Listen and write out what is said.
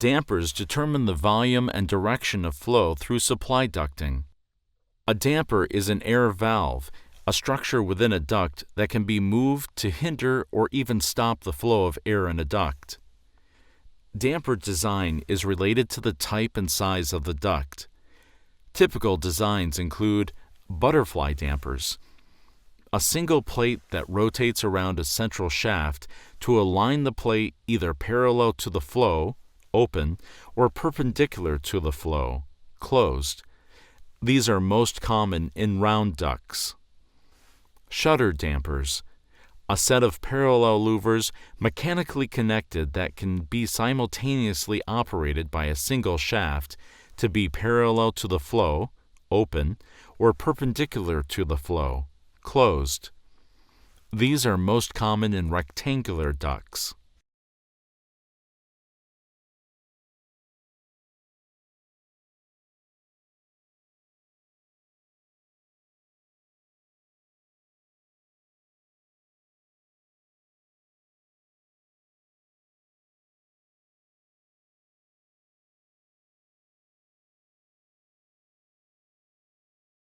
Dampers determine the volume and direction of flow through supply ducting. A damper is an air valve, a structure within a duct that can be moved to hinder or even stop the flow of air in a duct. Damper design is related to the type and size of the duct. Typical designs include butterfly dampers, a single plate that rotates around a central shaft to align the plate either parallel to the flow, open, or perpendicular to the flow, closed. These are most common in round ducts. Shuttered dampers, a set of parallel louvers mechanically connected that can be simultaneously operated by a single shaft to be parallel to the flow, open, or perpendicular to the flow, closed. These are most common in rectangular ducts.